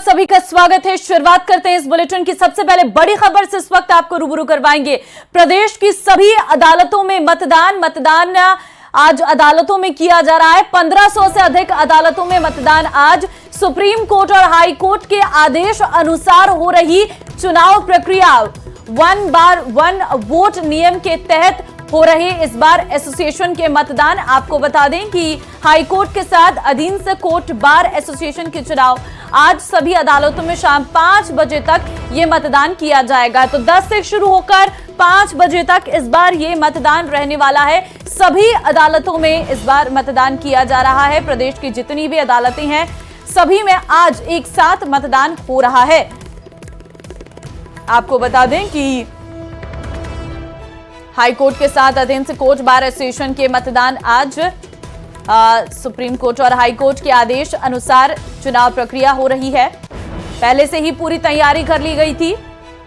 सभी का स्वागत है। शुरुआत करते हैं इस बुलेटिन की सबसे पहले बड़ी खबर से। इस वक्त आपको रूबरू करवाएंगे प्रदेश की सभी अदालतों में मतदान आज अदालतों में किया जा रहा है। 1500 से अधिक अदालतों में मतदान आज सुप्रीम कोर्ट और हाई कोर्ट के आदेश अनुसार हो रही चुनाव प्रक्रिया 1 वोट नियम के तहत हो रहे इस बार एसोसिएशन के मतदान। आपको बता दें कि हाई कोर्ट के साथ अधीनस्थ कोर्ट बार एसोसिएशन के चुनाव आज सभी अदालतों में शाम 5 बजे तक ये मतदान किया जाएगा। तो 10 से शुरू होकर 5 बजे तक इस बार ये मतदान रहने वाला है। सभी अदालतों में इस बार मतदान किया जा रहा है। प्रदेश की जितनी भी अदालतें हैं सभी में आज एक साथ मतदान हो रहा है। आपको बता दें कि हाई कोर्ट के साथ अधीनस्थ कोर्ट बार एसोसिएशन के मतदान आज सुप्रीम कोर्ट और हाई कोर्ट के आदेश अनुसार चुनाव प्रक्रिया हो रही है। पहले से ही पूरी तैयारी कर ली गई थी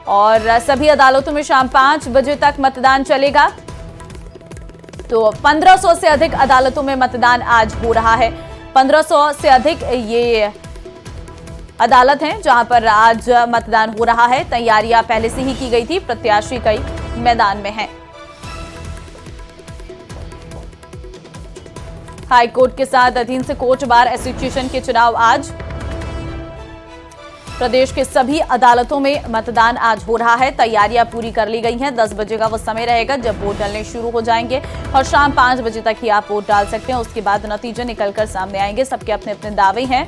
और सभी अदालतों में शाम 5 बजे तक मतदान चलेगा। तो 1500 से अधिक अदालतों में मतदान आज हो रहा है। 1500 से अधिक ये अदालत हैं जहां पर आज मतदान हो रहा है। तैयारियां पहले से ही की गई थी। प्रत्याशी कई मैदान में हैं। हाई कोर्ट के साथ अधीनस्थ कोर्ट बार एसोसिएशन के चुनाव आज प्रदेश के सभी अदालतों में मतदान आज हो रहा है। तैयारियां पूरी कर ली गई हैं। 10 बजे का वो समय रहेगा जब वोट डालने शुरू हो जाएंगे और शाम 5 बजे तक ही आप वोट डाल सकते हैं। उसके बाद नतीजे निकलकर सामने आएंगे। सबके अपने अपने दावे हैं।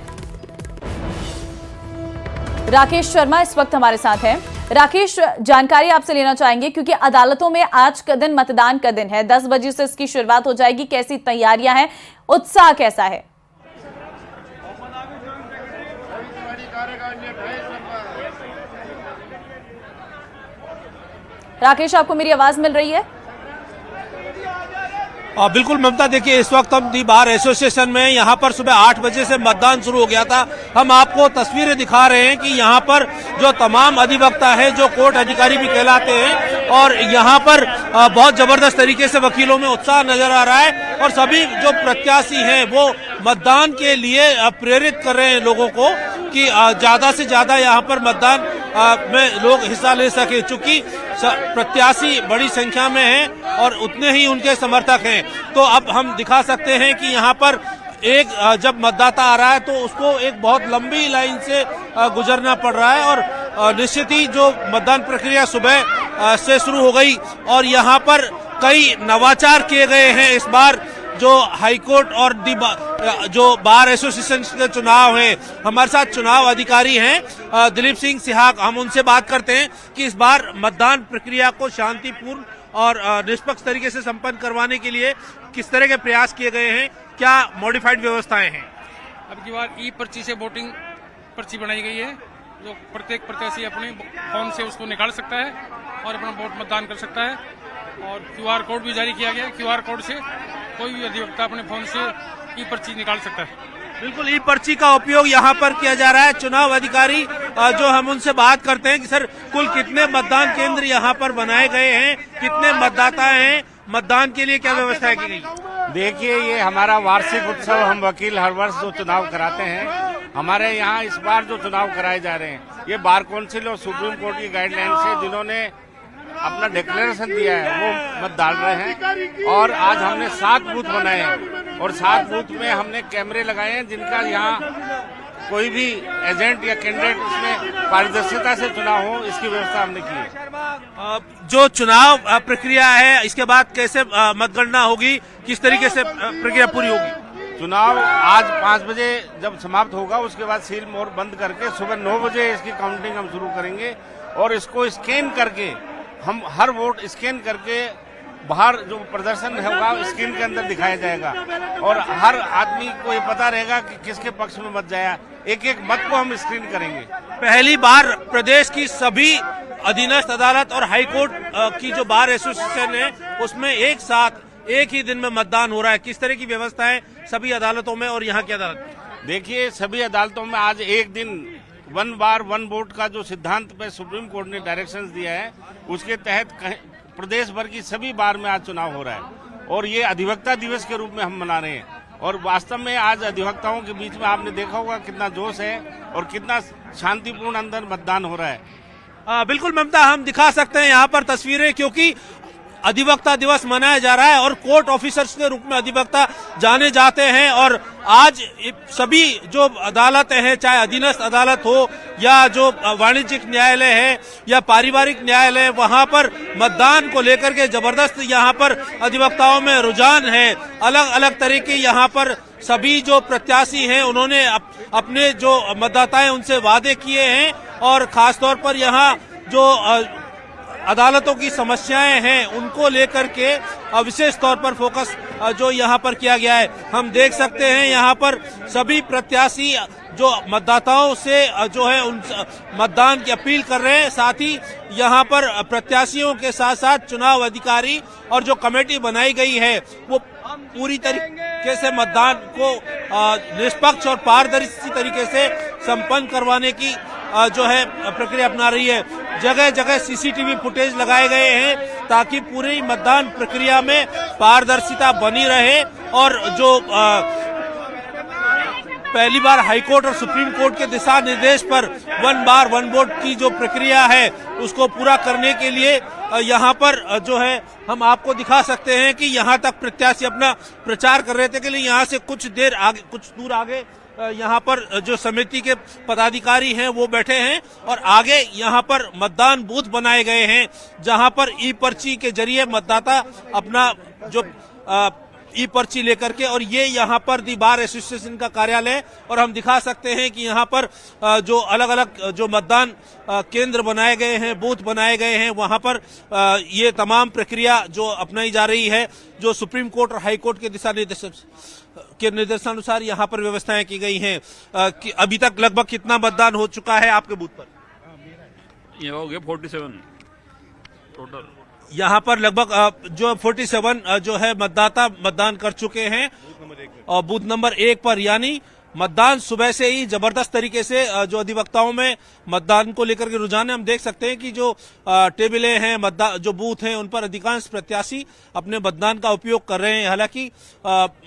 राकेश शर्मा इस वक्त हमारे साथ हैं। राकेश, जानकारी आपसे लेना चाहेंगे क्योंकि अदालतों में आज का दिन मतदान का दिन है। 10 बजे से इसकी शुरुआत हो जाएगी। कैसी तैयारियां हैं, उत्साह कैसा है? राकेश, आपको मेरी आवाज मिल रही है? बिल्कुल ममता, देखिए इस वक्त हम दी बार एसोसिएशन में यहाँ पर सुबह 8 बजे से मतदान शुरू हो गया था। हम आपको तस्वीरें दिखा रहे हैं कि यहाँ पर जो तमाम अधिवक्ता है, जो कोर्ट अधिकारी भी कहलाते हैं, और यहाँ पर बहुत जबरदस्त तरीके से वकीलों में उत्साह नजर आ रहा है और सभी जो प्रत्याशी हैं वो मतदान के लिए प्रेरित कर रहे हैं लोगों को कि ज्यादा से ज्यादा यहाँ पर मतदान में लोग हिस्सा ले सके। चूंकि प्रत्याशी बड़ी संख्या में हैं और उतने ही उनके समर्थक हैं, तो अब हम दिखा सकते हैं कि यहाँ पर एक जब मतदाता आ रहा है तो उसको एक बहुत लंबी लाइन से गुजरना पड़ रहा है और निश्चित ही जो मतदान प्रक्रिया सुबह से शुरू हो गई और यहाँ पर कई नवाचार किए गए हैं। इस बार जो हाईकोर्ट और जो बार एसोसिएशन के चुनाव हैं, हमारे साथ चुनाव अधिकारी हैं दिलीप सिंह सिहाग। हम उनसे बात करते हैं कि इस बार मतदान प्रक्रिया को शांतिपूर्ण और निष्पक्ष तरीके से संपन्न करवाने के लिए किस तरह के प्रयास किए गए हैं, क्या मॉडिफाइड व्यवस्थाएं हैं? अब की बार ई पर्ची से वोटिंग पर्ची बनाई गई है, जो प्रत्येक प्रत्याशी अपने फोन से उसको निकाल सकता है और अपना वोट मतदान कर सकता है। और QR कोड भी जारी किया गया है। QR कोड से कोई भी अधिवक्ता अपने फोन से ई पर्ची निकाल सकता है। बिल्कुल, ई पर्ची का उपयोग यहाँ पर किया जा रहा है। चुनाव अधिकारी जो हम उनसे बात करते हैं कि सर कुल कितने मतदान केंद्र यहाँ पर बनाए गए हैं, कितने मतदाता हैं, मतदान के लिए क्या व्यवस्था की गई? देखिए, ये हमारा वार्षिक उत्सव, हम वकील हर वर्ष जो चुनाव कराते हैं, हमारे यहाँ इस बार जो चुनाव कराए जा रहे हैं ये बार काउंसिल और सुप्रीम कोर्ट की गाइडलाइन से जिन्होंने अपना डिक्लेरेशन दिया है वो मत डाल रहे हैं। और आज हमने 7 बूथ बनाए हैं और 7 बूथ में हमने कैमरे लगाए हैं जिनका यहाँ कोई भी एजेंट या कैंडिडेट इसमें पारदर्शिता से चुनाव हो, इसकी व्यवस्था हमने की है। जो चुनाव प्रक्रिया है इसके बाद कैसे मतगणना होगी, किस तरीके से प्रक्रिया पूरी होगी? चुनाव आज 5 बजे जब समाप्त होगा उसके बाद सील मोहर बंद करके सुबह 9 बजे इसकी काउंटिंग हम शुरू करेंगे और इसको स्कैन करके हम हर वोट स्कैन करके बाहर जो प्रदर्शन होगा स्क्रीन के अंदर दिखाया जाएगा और हर आदमी को ये पता रहेगा कि किसके पक्ष में मत जाया। एक एक मत को हम स्क्रीन करेंगे। पहली बार प्रदेश की सभी अधीनस्थ अदालत और हाईकोर्ट की जो बार एसोसिएशन है उसमें एक साथ एक ही दिन में मतदान हो रहा है। किस तरह की व्यवस्था है सभी अदालतों में और यहाँ की अदालत? देखिए, सभी अदालतों में आज एक दिन 1 बार 1 वोट का जो सिद्धांत पे सुप्रीम कोर्ट ने डायरेक्शंस दिया है उसके तहत प्रदेश भर की सभी बार में आज चुनाव हो रहा है और ये अधिवक्ता दिवस के रूप में हम मना रहे हैं। और वास्तव में आज अधिवक्ताओं के बीच में आपने देखा होगा कितना जोश है और कितना शांतिपूर्ण अंदर मतदान हो रहा है। बिल्कुल ममता, हम दिखा सकते हैं यहाँ पर तस्वीरें, क्योंकि अधिवक्ता दिवस मनाया जा रहा है और कोर्ट ऑफिसर्स के रूप में अधिवक्ता जाने जाते हैं। और आज सभी जो अदालतें हैं, चाहे अधीनस्थ अदालत हो या जो वाणिज्यिक न्यायालय है या पारिवारिक न्यायालय, वहां पर मतदान को लेकर के जबरदस्त यहाँ पर अधिवक्ताओं में रुझान है। अलग अलग तरह के यहाँ पर सभी जो प्रत्याशी हैं उन्होंने अपने जो मतदाता हैं उनसे वादे किए हैं और खासतौर पर यहाँ जो अदालतों की समस्याएं हैं उनको लेकर के विशेष तौर पर फोकस जो यहाँ पर किया गया है। हम देख सकते हैं यहाँ पर सभी प्रत्याशी जो मतदाताओं से जो है उन मतदान की अपील कर रहे हैं। साथ ही यहाँ पर प्रत्याशियों के साथ साथ चुनाव अधिकारी और जो कमेटी बनाई गई है वो पूरी तरीके से मतदान को निष्पक्ष और पारदर्शी तरीके से संपन्न करवाने की जो है प्रक्रिया अपना रही है। जगह जगह सीसीटीवी फुटेज लगाए गए हैं ताकि पूरी मतदान प्रक्रिया में पारदर्शिता बनी रहे और जो पहली बार हाईकोर्ट और सुप्रीम कोर्ट के दिशा निर्देश पर वन बार वन वोट की जो प्रक्रिया है उसको पूरा करने के लिए यहाँ पर जो है हम आपको दिखा सकते हैं कि यहाँ तक प्रत्याशी अपना प्रचार कर रहे थे कि यहाँ से कुछ दूर आगे यहाँ पर जो समिति के पदाधिकारी हैं वो बैठे हैं और आगे यहाँ पर मतदान बूथ बनाए गए हैं जहाँ पर ई पर्ची के जरिए मतदाता अपना जो ई पर्ची लेकर के, और ये यहाँ पर दी बार एसोसिएशन का कार्यालय, और हम दिखा सकते हैं कि यहाँ पर जो अलग अलग जो मतदान केंद्र बनाए गए हैं, बूथ बनाए गए हैं, वहाँ पर ये तमाम प्रक्रिया जो अपनाई जा रही है, जो सुप्रीम कोर्ट और हाई कोर्ट के दिशा निर्देशानुसार यहाँ पर व्यवस्थाएं की गई हैं। कि अभी तक लगभग कितना मतदान हो चुका है आपके बूथ पर? ये हो गया 47 टोटल। यहाँ पर लगभग जो 47 जो है मतदाता मतदान कर चुके हैं और बूथ नंबर 1 पर, यानी मतदान सुबह से ही जबरदस्त तरीके से जो अधिवक्ताओं में मतदान को लेकर के रुझान है। हम देख सकते हैं कि जो टेबलें हैं, मतदान जो बूथ हैं, उन पर अधिकांश प्रत्याशी अपने मतदान का उपयोग कर रहे हैं। हालांकि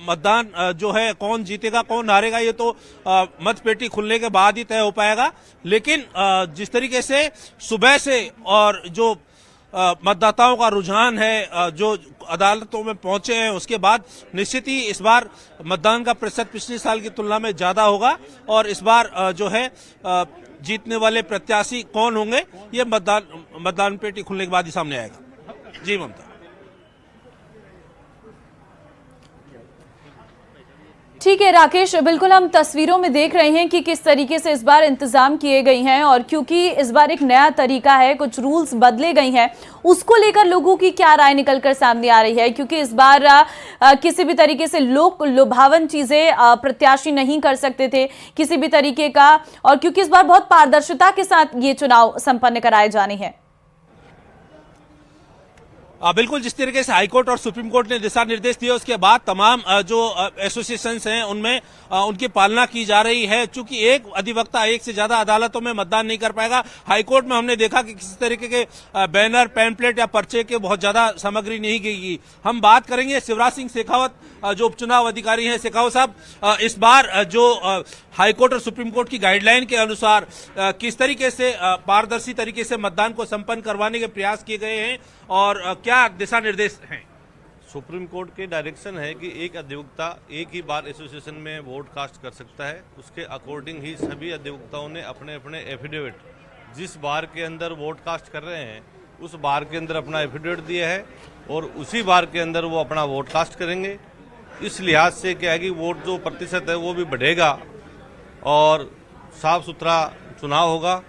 मतदान जो है कौन जीतेगा कौन हारेगा ये तो मतपेटी खुलने के बाद ही तय हो पाएगा, लेकिन जिस तरीके से सुबह से और जो मतदाताओं का रुझान है जो अदालतों में पहुंचे हैं, उसके बाद निश्चित ही इस बार मतदान का प्रतिशत पिछले साल की तुलना में ज्यादा होगा और इस बार जो है जीतने वाले प्रत्याशी कौन होंगे ये मतदान पेटी खुलने के बाद ही सामने आएगा। जी ममता। ठीक है राकेश, बिल्कुल हम तस्वीरों में देख रहे हैं कि किस तरीके से इस बार इंतजाम किए गए हैं और क्योंकि इस बार एक नया तरीका है, कुछ रूल्स बदले गए हैं, उसको लेकर लोगों की क्या राय निकलकर सामने आ रही है। क्योंकि इस बार किसी भी तरीके से लोक लुभावन चीजें प्रत्याशी नहीं कर सकते थे किसी भी तरीके का, और क्योंकि इस बार बहुत पारदर्शिता के साथ ये चुनाव संपन्न कराए जाने हैं। बिल्कुल, जिस तरीके से हाईकोर्ट और सुप्रीम कोर्ट ने दिशा निर्देश दिए उसके बाद तमाम जो एसोसिएशंस हैं उनमें उनकी पालना की जा रही है। चूंकि एक अधिवक्ता एक से ज्यादा अदालतों में मतदान नहीं कर पाएगा। हाईकोर्ट में हमने देखा कि किसी तरीके के बैनर, पैम्पलेट या पर्चे के बहुत ज्यादा सामग्री नहीं गई। हम बात करेंगे शिवराज सिंह शेखावत जो उपचुनाव अधिकारी हैं। शेखावत साहब, इस बार जो हाईकोर्ट और सुप्रीम कोर्ट की गाइडलाइन के अनुसार किस तरीके से पारदर्शी तरीके से मतदान को संपन्न करवाने के प्रयास किए गए हैं और क्या दिशा निर्देश हैं? सुप्रीम कोर्ट के डायरेक्शन है कि एक अधिवक्ता एक ही बार एसोसिएशन में वोट कास्ट कर सकता है। उसके अकॉर्डिंग ही सभी अधिवक्ताओं ने अपने अपने एफिडेविट जिस बार के अंदर वोट कास्ट कर रहे हैं उस बार के अंदर अपना एफिडेविट दिया है और उसी बार के अंदर वो अपना वोट कास्ट करेंगे। इस लिहाज से क्या है कि वोट जो प्रतिशत है वो भी बढ़ेगा और साफ सुथरा चुनाव होगा।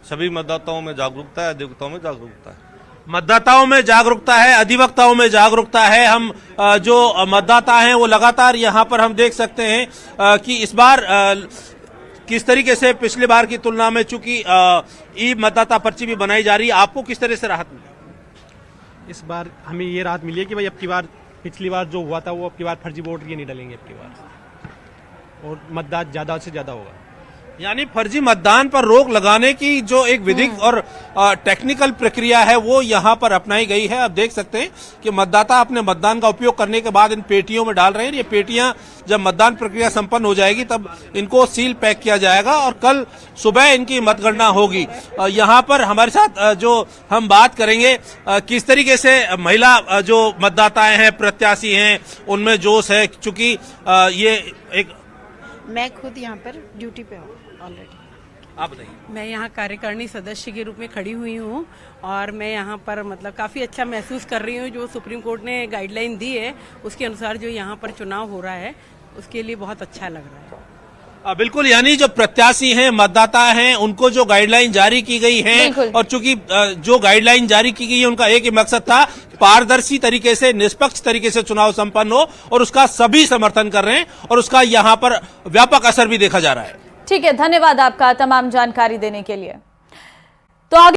सभी मतदाताओं में जागरूकता है, अधिवक्ताओं में जागरूकता है। मतदाताओं में जागरूकता है, अधिवक्ताओं में जागरूकता है। हम जो मतदाता हैं वो लगातार यहाँ पर हम देख सकते हैं कि इस बार किस तरीके से पिछले बार की तुलना में चूंकि ई मतदाता पर्ची भी बनाई जा रही है, आपको किस तरह से राहत मिली? इस बार हमें ये राहत मिली है कि भाई अब की बार पिछली बार जो हुआ था वो अब की बार फर्जी वोट ये नहीं डालेंगे अब की बार, और मतदान ज़्यादा से ज़्यादा होगा। यानी फर्जी मतदान पर रोक लगाने की जो एक विधिक और टेक्निकल प्रक्रिया है वो यहाँ पर अपनाई गई है। आप देख सकते हैं कि मतदाता अपने मतदान का उपयोग करने के बाद इन पेटियों में डाल रहे हैं। ये पेटियां जब मतदान प्रक्रिया संपन्न हो जाएगी तब इनको सील पैक किया जाएगा और कल सुबह इनकी मतगणना होगी। यहाँ पर हमारे साथ जो हम बात करेंगे किस तरीके से महिला जो मतदाताएं हैं, प्रत्याशी हैं, उनमें जोश है, चूंकि ये एक मैं खुद यहाँ पर ड्यूटी पे हूँ ऑलरेडी। आप बताइए। मैं यहाँ कार्यकारिणी सदस्य के रूप में खड़ी हुई हूँ और मैं यहाँ पर मतलब काफ़ी अच्छा महसूस कर रही हूँ। जो सुप्रीम कोर्ट ने गाइडलाइन दी है उसके अनुसार जो यहाँ पर चुनाव हो रहा है उसके लिए बहुत अच्छा लग रहा है। बिल्कुल, यानी जो प्रत्याशी हैं, मतदाता हैं, उनको जो गाइडलाइन जारी की गई है और चूंकि जो गाइडलाइन जारी की गई है उनका एक ही मकसद था, पारदर्शी तरीके से, निष्पक्ष तरीके से चुनाव संपन्न हो और उसका सभी समर्थन कर रहे हैं और उसका यहाँ पर व्यापक असर भी देखा जा रहा है। ठीक है, धन्यवाद आपका तमाम जानकारी देने के लिए। तो आगे